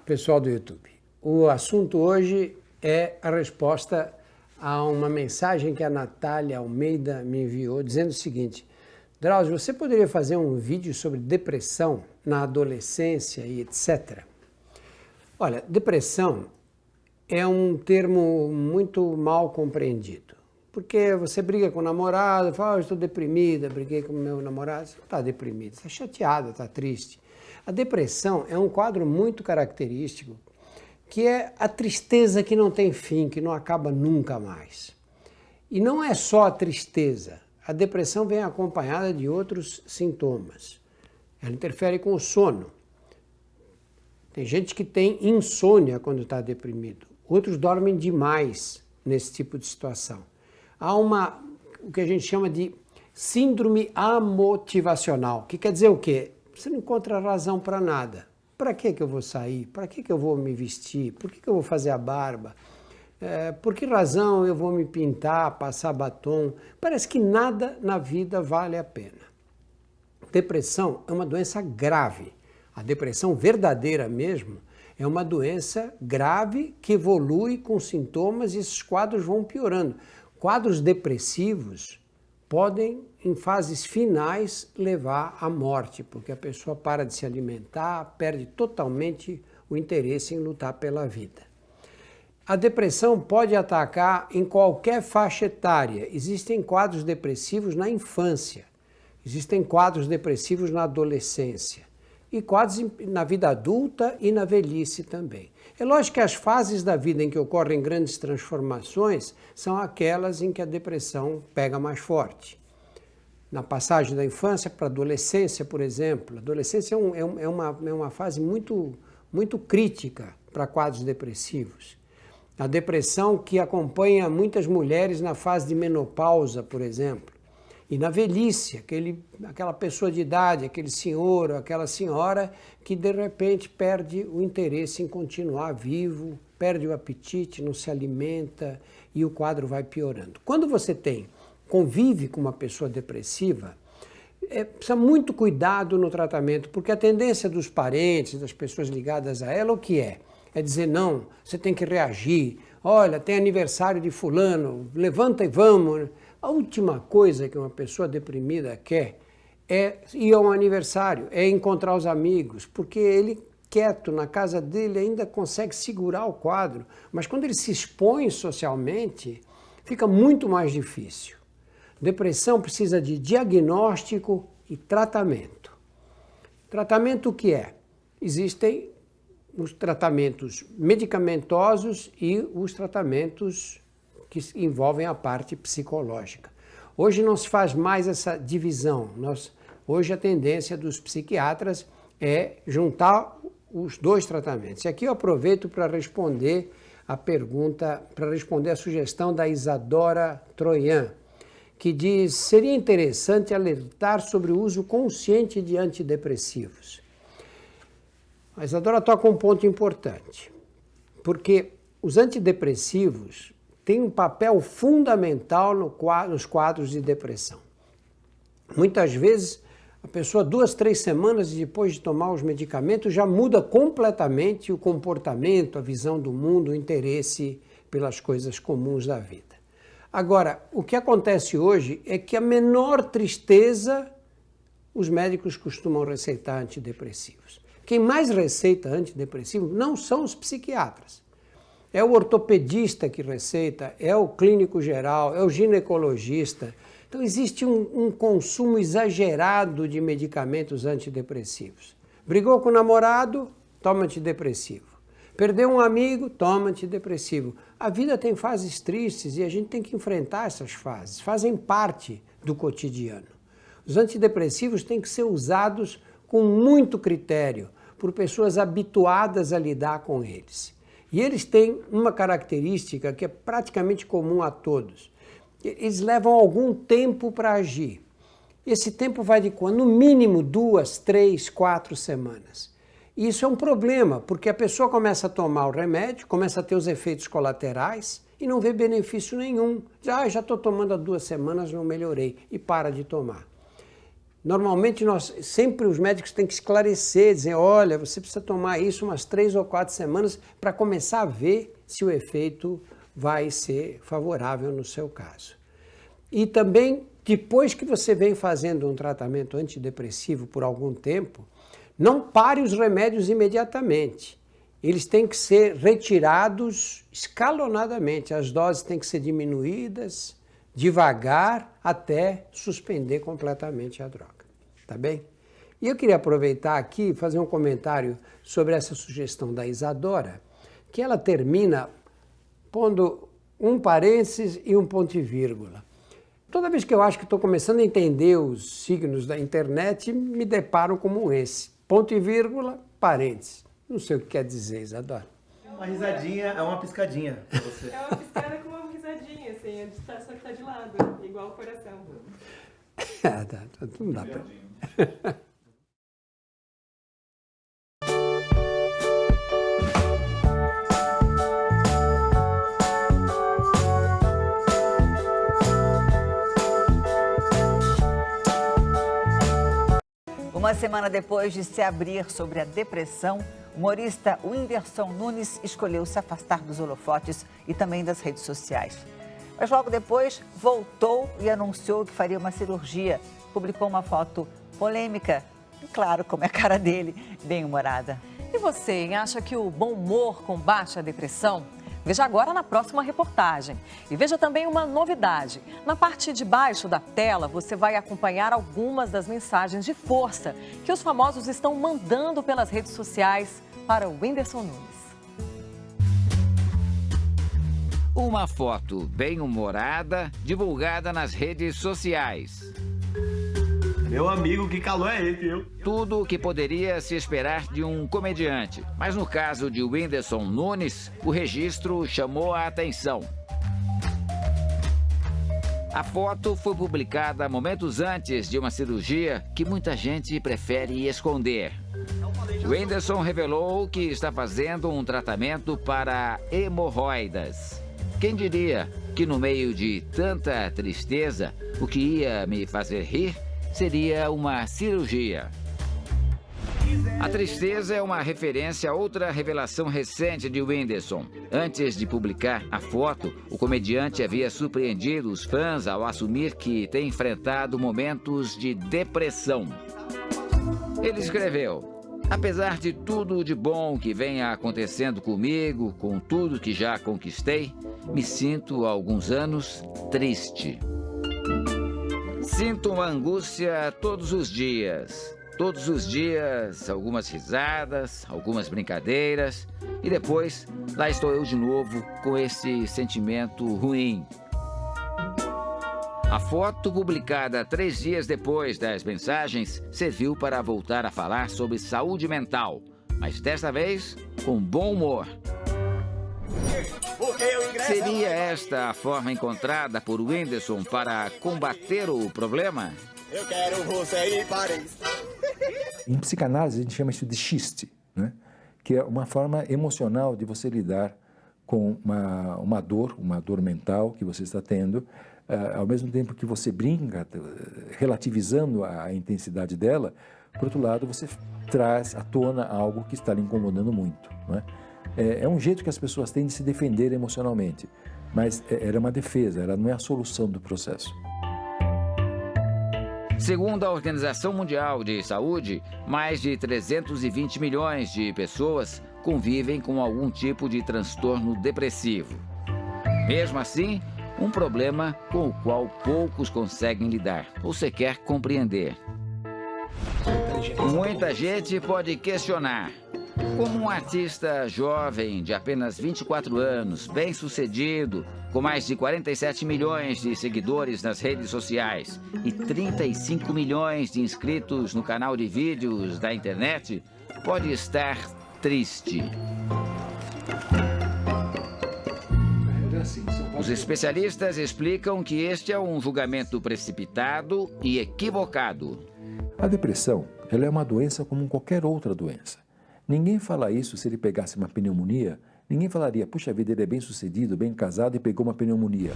pessoal do YouTube. O assunto hoje é a resposta a uma mensagem que a Natália Almeida me enviou, dizendo o seguinte: Drauzio, você poderia fazer um vídeo sobre depressão na adolescência e etc? Olha, depressão é um termo muito mal compreendido, porque você briga com o namorado, fala, eu estou deprimida, briguei com o meu namorado, você não está deprimido, está chateada, está triste. A depressão é um quadro muito característico, que é a tristeza que não tem fim, que não acaba nunca mais. E não é só a tristeza, a depressão vem acompanhada de outros sintomas. Ela interfere com o sono. Tem gente que tem insônia quando está deprimido, outros dormem demais nesse tipo de situação. Há o que a gente chama de síndrome amotivacional, que quer dizer o quê? Você não encontra razão para nada. Para que eu vou sair? Para que eu vou me vestir? Por que eu vou fazer a barba? Por que razão eu vou me pintar, passar batom? Parece que nada na vida vale a pena. Depressão é uma doença grave. A depressão verdadeira mesmo é uma doença grave que evolui com sintomas e esses quadros vão piorando. Quadros depressivos podem, em fases finais, levar à morte, porque a pessoa para de se alimentar, perde totalmente o interesse em lutar pela vida. A depressão pode atacar em qualquer faixa etária. Existem quadros depressivos na infância, existem quadros depressivos na adolescência e quadros na vida adulta e na velhice também. É lógico que as fases da vida em que ocorrem grandes transformações são aquelas em que a depressão pega mais forte. Na passagem da infância para a adolescência, por exemplo, a adolescência é uma fase muito crítica para quadros depressivos. A depressão que acompanha muitas mulheres na fase de menopausa, por exemplo, e na velhice, aquela pessoa de idade, aquele senhor ou aquela senhora que de repente perde o interesse em continuar vivo, perde o apetite, não se alimenta e o quadro vai piorando. Quando você convive com uma pessoa depressiva, precisa muito cuidado no tratamento, porque a tendência dos parentes, das pessoas ligadas a ela, o que é? É dizer, não, você tem que reagir, olha, tem aniversário de fulano, levanta e vamos. A última coisa que uma pessoa deprimida quer é ir a um aniversário, é encontrar os amigos, porque ele, quieto na casa dele, ainda consegue segurar o quadro, mas quando ele se expõe socialmente, fica muito mais difícil. Depressão precisa de diagnóstico e tratamento. Tratamento o que é? Existem os tratamentos medicamentosos e os tratamentos que envolvem a parte psicológica. Hoje não se faz mais essa divisão. Hoje a tendência dos psiquiatras é juntar os dois tratamentos. E aqui eu aproveito para responder a pergunta, para responder a sugestão da Isadora Troian, que diz, seria interessante alertar sobre o uso consciente de antidepressivos. A Isadora toca um ponto importante, porque os antidepressivos têm um papel fundamental nos quadros de depressão. Muitas vezes, a pessoa 2, 3 semanas depois de tomar os medicamentos já muda completamente o comportamento, a visão do mundo, o interesse pelas coisas comuns da vida. Agora, o que acontece hoje é que a menor tristeza, os médicos costumam receitar antidepressivos. Quem mais receita antidepressivos não são os psiquiatras. É o ortopedista que receita, é o clínico geral, é o ginecologista. Então existe um consumo exagerado de medicamentos antidepressivos. Brigou com o namorado, toma antidepressivo. Perdeu um amigo, toma antidepressivo. A vida tem fases tristes e a gente tem que enfrentar essas fases. Fazem parte do cotidiano. Os antidepressivos têm que ser usados com muito critério, por pessoas habituadas a lidar com eles. E eles têm uma característica que é praticamente comum a todos. Eles levam algum tempo para agir. Esse tempo vai de no mínimo 2, 3, 4 semanas. E isso é um problema, porque a pessoa começa a tomar o remédio, começa a ter os efeitos colaterais e não vê benefício nenhum. Já estou tomando há 2 semanas, não melhorei, e para de tomar. Normalmente, sempre os médicos têm que esclarecer, dizer, olha, você precisa tomar isso umas 3 ou 4 semanas para começar a ver se o efeito vai ser favorável no seu caso. E também, depois que você vem fazendo um tratamento antidepressivo por algum tempo, não pare os remédios imediatamente. Eles têm que ser retirados escalonadamente, as doses têm que ser diminuídas devagar até suspender completamente a droga, tá bem? E eu queria aproveitar aqui e fazer um comentário sobre essa sugestão da Isadora, que ela termina pondo um parênteses e um ponto e vírgula. Toda vez que eu acho que estou começando a entender os signos da internet, me deparo como esse, ponto e vírgula, parênteses. Não sei o que quer dizer, Isadora. Uma risadinha é uma piscadinha pra você. É uma piscada com uma risadinha, assim, só que tá de lado, igual o coração. Não dá pra... Uma semana depois de se abrir sobre a depressão, o humorista Whindersson Nunes escolheu se afastar dos holofotes e também das redes sociais. Mas logo depois voltou e anunciou que faria uma cirurgia. Publicou uma foto polêmica, e claro, como é a cara dele, bem humorada. E você, acha que o bom humor combate a depressão? Veja agora na próxima reportagem. E veja também uma novidade. Na parte de baixo da tela, você vai acompanhar algumas das mensagens de força que os famosos estão mandando pelas redes sociais para o Whindersson Nunes. Uma foto bem humorada, divulgada nas redes sociais. Meu amigo, que calor é esse, viu? Tudo o que poderia se esperar de um comediante. Mas no caso de Whindersson Nunes, o registro chamou a atenção. A foto foi publicada momentos antes de uma cirurgia que muita gente prefere esconder. Whindersson revelou que está fazendo um tratamento para hemorroidas. Quem diria que no meio de tanta tristeza, o que ia me fazer rir seria uma cirurgia. A tristeza é uma referência a outra revelação recente de Whindersson. Antes de publicar a foto, o comediante havia surpreendido os fãs ao assumir que tem enfrentado momentos de depressão. Ele escreveu: apesar de tudo de bom que vem acontecendo comigo, com tudo que já conquistei, me sinto há alguns anos triste. Sinto uma angústia todos os dias. Todos os dias, algumas risadas, algumas brincadeiras. E depois, lá estou eu de novo com esse sentimento ruim. A foto, publicada 3 dias depois das mensagens, serviu para voltar a falar sobre saúde mental. Mas desta vez, com bom humor. Seria esta a forma encontrada por Whindersson para combater o problema? Eu quero você em Paris. Em psicanálise, a gente chama isso de xiste, né? Que é uma forma emocional de você lidar com uma dor mental que você está tendo, ao mesmo tempo que você brinca, relativizando a intensidade dela, por outro lado, você traz à tona algo que está lhe incomodando muito, né? É um jeito que as pessoas têm de se defender emocionalmente, mas era uma defesa, ela não é a solução do processo. Segundo a Organização Mundial de Saúde, mais de 320 milhões de pessoas convivem com algum tipo de transtorno depressivo. Mesmo assim, um problema com o qual poucos conseguem lidar ou sequer compreender. Muita gente pode questionar: como um artista jovem de apenas 24 anos, bem-sucedido, com mais de 47 milhões de seguidores nas redes sociais e 35 milhões de inscritos no canal de vídeos da internet, pode estar triste? Os especialistas explicam que este é um julgamento precipitado e equivocado. A depressão, ela é uma doença como qualquer outra doença. Ninguém fala isso se ele pegasse uma pneumonia. Ninguém falaria, puxa vida, ele é bem sucedido, bem casado e pegou uma pneumonia.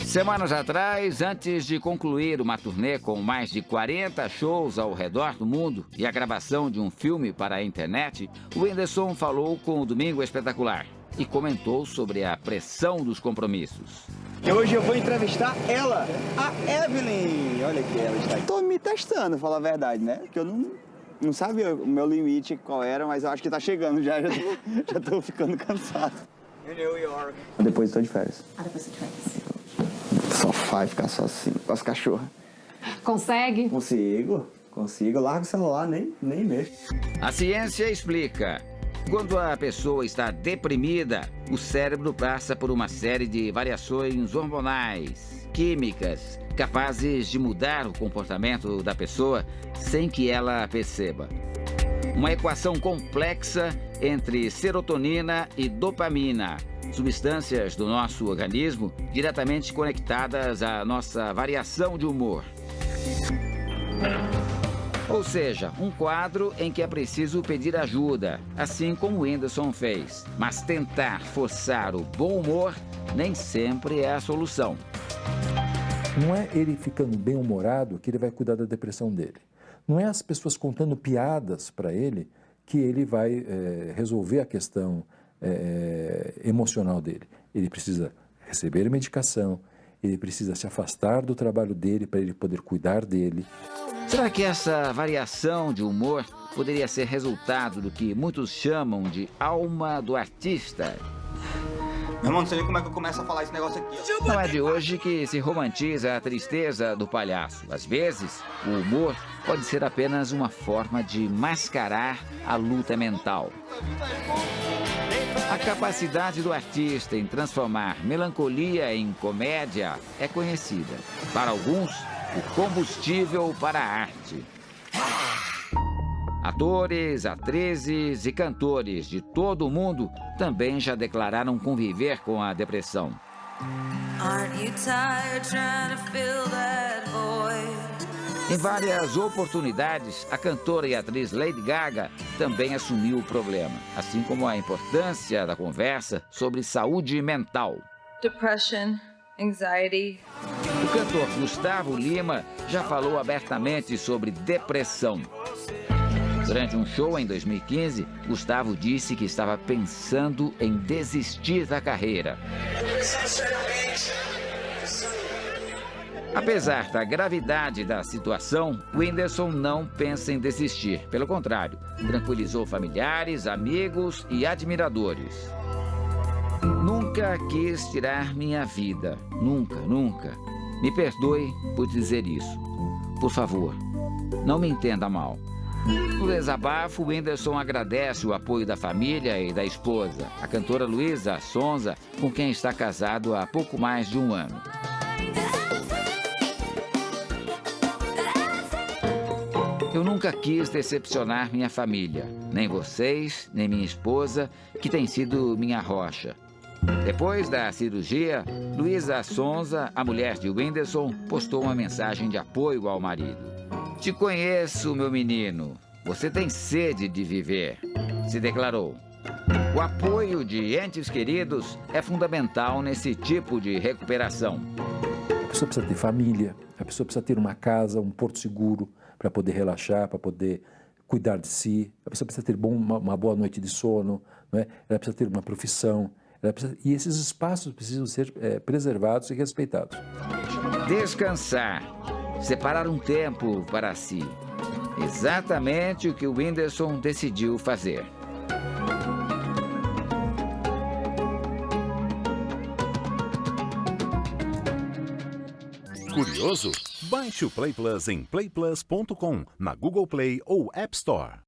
Semanas atrás, antes de concluir uma turnê com mais de 40 shows ao redor do mundo e a gravação de um filme para a internet, o Whindersson falou com o Domingo Espetacular e comentou sobre a pressão dos compromissos. E hoje eu vou entrevistar ela, a Evelyn. Olha aqui, ela está aqui. Tô me testando, falar a verdade, né? Porque eu não sabia o meu limite qual era, mas eu acho que tá chegando já tô ficando cansado. New York. Depois eu tô de férias. Depois você faz. Sofá e ficar só assim, com as cachorras. Consegue? Consigo. Largo o celular, nem mexo. A ciência explica. Quando a pessoa está deprimida, o cérebro passa por uma série de variações hormonais, químicas, capazes de mudar o comportamento da pessoa sem que ela perceba. Uma equação complexa entre serotonina e dopamina, substâncias do nosso organismo diretamente conectadas à nossa variação de humor. Ou seja, um quadro em que é preciso pedir ajuda, assim como o Whindersson fez. Mas tentar forçar o bom humor nem sempre é a solução. Não é ele ficando bem-humorado que ele vai cuidar da depressão dele. Não é as pessoas contando piadas para ele que ele vai resolver a questão emocional dele. Ele precisa receber medicação, ele precisa se afastar do trabalho dele para ele poder cuidar dele. Será que essa variação de humor poderia ser resultado do que muitos chamam de alma do artista? Meu irmão, não sei nem como é que eu começo a falar esse negócio aqui. Não é de hoje que se romantiza a tristeza do palhaço. Às vezes, o humor pode ser apenas uma forma de mascarar a luta mental. A capacidade do artista em transformar melancolia em comédia é conhecida. Para alguns, o combustível para a arte. Atores, atrizes e cantores de todo o mundo também já declararam conviver com a depressão. Em várias oportunidades, a cantora e atriz Lady Gaga também assumiu o problema, assim como a importância da conversa sobre saúde mental. Depression, anxiety. O cantor Gustavo Lima já falou abertamente sobre depressão. Durante um show em 2015, Gustavo disse que estava pensando em desistir da carreira. Apesar da gravidade da situação, o Whindersson não pensa em desistir. Pelo contrário, tranquilizou familiares, amigos e admiradores. Nunca quis tirar minha vida. Nunca, nunca. Me perdoe por dizer isso. Por favor, não me entenda mal. No desabafo, o Whindersson agradece o apoio da família e da esposa, a cantora Luísa Sonza, com quem está casado há pouco mais de um ano. Eu nunca quis decepcionar minha família, nem vocês, nem minha esposa, que tem sido minha rocha. Depois da cirurgia, Luísa Sonza, a mulher de Whindersson, postou uma mensagem de apoio ao marido. Te conheço, meu menino. Você tem sede de viver, se declarou. O apoio de entes queridos é fundamental nesse tipo de recuperação. A pessoa precisa ter família, a pessoa precisa ter uma casa, um porto seguro para poder relaxar, para poder cuidar de si. A pessoa precisa ter uma boa noite de sono, não é? Ela precisa ter uma profissão. E esses espaços precisam ser preservados e respeitados. Descansar, separar um tempo para si. Exatamente o que o Whindersson decidiu fazer. Curioso? Baixe o Play Plus em playplus.com, na Google Play ou App Store.